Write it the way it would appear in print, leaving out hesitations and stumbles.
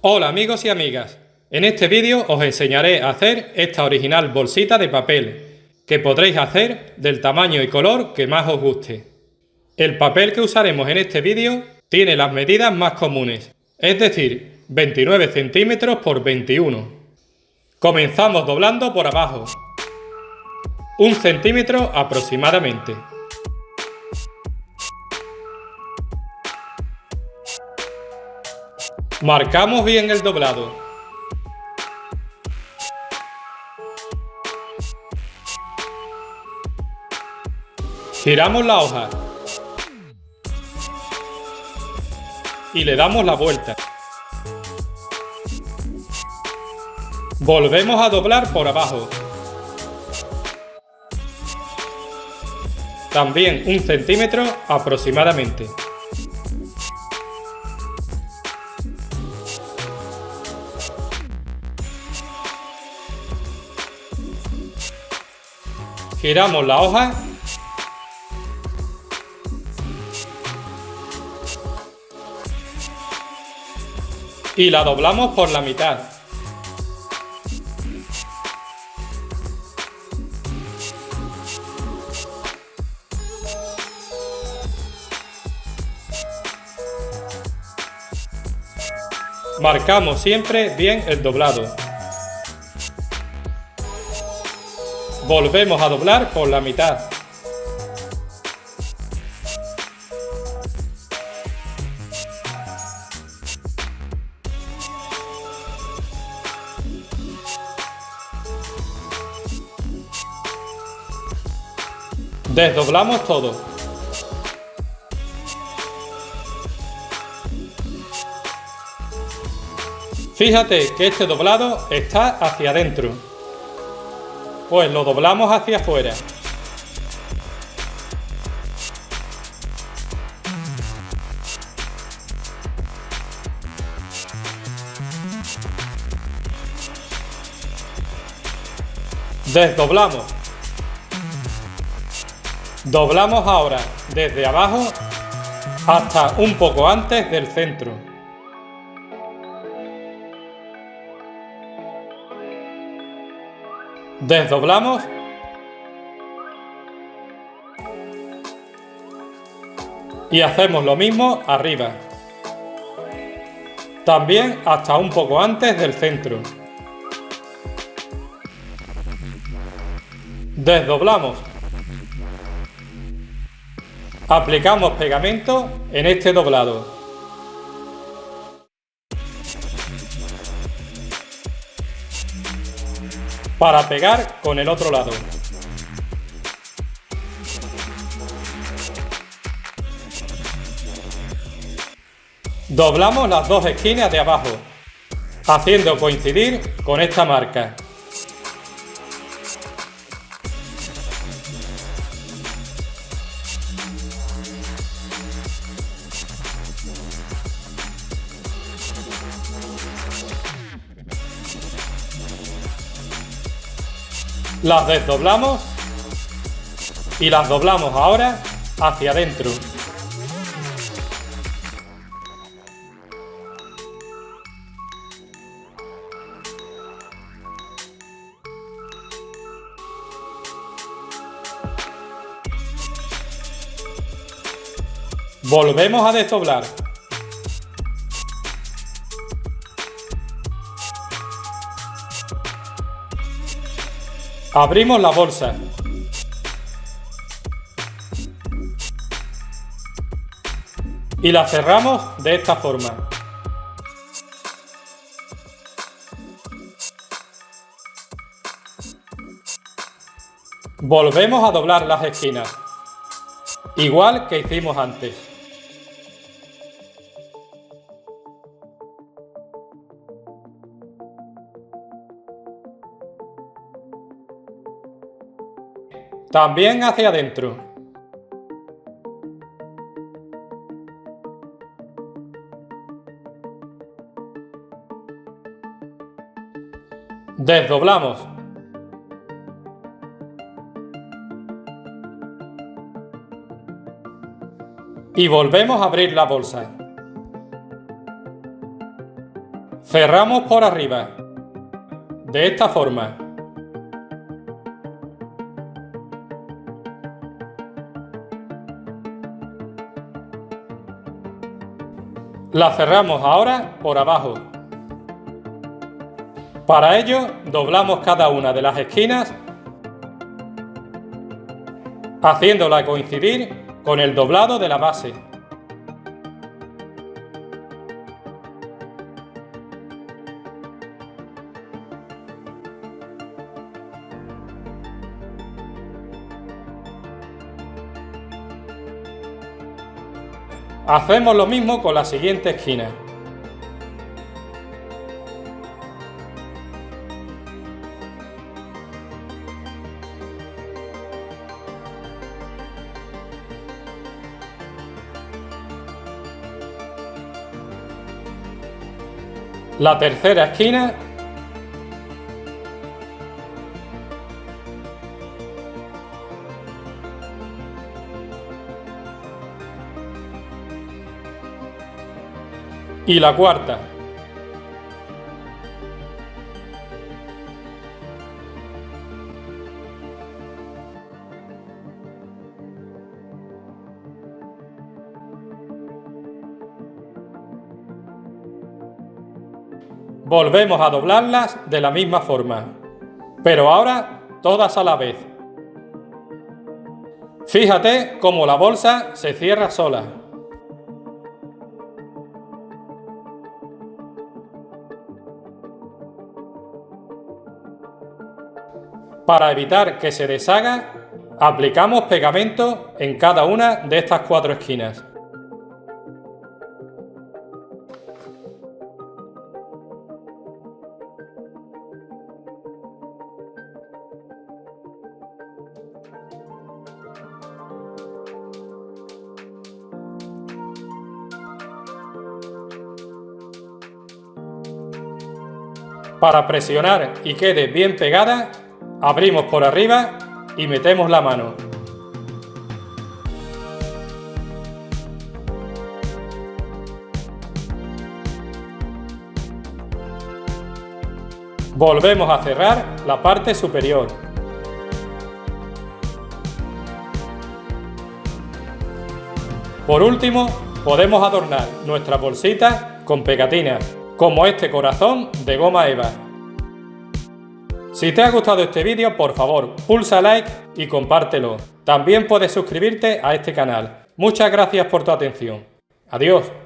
Hola amigos y amigas, en este vídeo os enseñaré a hacer esta original bolsita de papel, que podréis hacer del tamaño y color que más os guste. El papel que usaremos en este vídeo tiene las medidas más comunes, es decir, 29 centímetros por 21. Comenzamos doblando por abajo, 1 centímetro aproximadamente. Marcamos bien el doblado. Giramos la hoja y le damos la vuelta. Volvemos a doblar por abajo. También 1 centímetro aproximadamente. Giramos la hoja y la doblamos por la mitad. Marcamos siempre bien el doblado. Volvemos a doblar por la mitad. Desdoblamos todo. Fíjate que este doblado está hacia adentro, pues lo doblamos hacia afuera. Desdoblamos. Doblamos ahora desde abajo hasta un poco antes del centro. Desdoblamos y hacemos lo mismo arriba. También hasta un poco antes del centro. Desdoblamos. Aplicamos pegamento en este doblado. Para pegar con el otro lado. Doblamos las dos esquinas de abajo, haciendo coincidir con esta marca. Las desdoblamos y las doblamos ahora hacia adentro. Volvemos a desdoblar. Abrimos la bolsa. Y la cerramos de esta forma. Volvemos a doblar las esquinas, igual que hicimos antes. También hacia adentro. Desdoblamos. Y volvemos a abrir la bolsa. Cerramos por arriba, de esta forma. La cerramos ahora por abajo. Para ello, doblamos cada una de las esquinas, haciéndola coincidir con el doblado de la base. Hacemos lo mismo con la siguiente esquina. La tercera esquina. Y la cuarta. Volvemos a doblarlas de la misma forma, pero ahora todas a la vez. Fíjate cómo la bolsa se cierra sola. Para evitar que se deshaga, aplicamos pegamento en cada una de estas 4 esquinas. Para presionar y quede bien pegada, abrimos por arriba y metemos la mano. Volvemos a cerrar la parte superior. Por último, podemos adornar nuestra bolsita con pegatinas, como este corazón de goma eva. Si te ha gustado este vídeo, por favor, pulsa like y compártelo. También puedes suscribirte a este canal. Muchas gracias por tu atención. Adiós.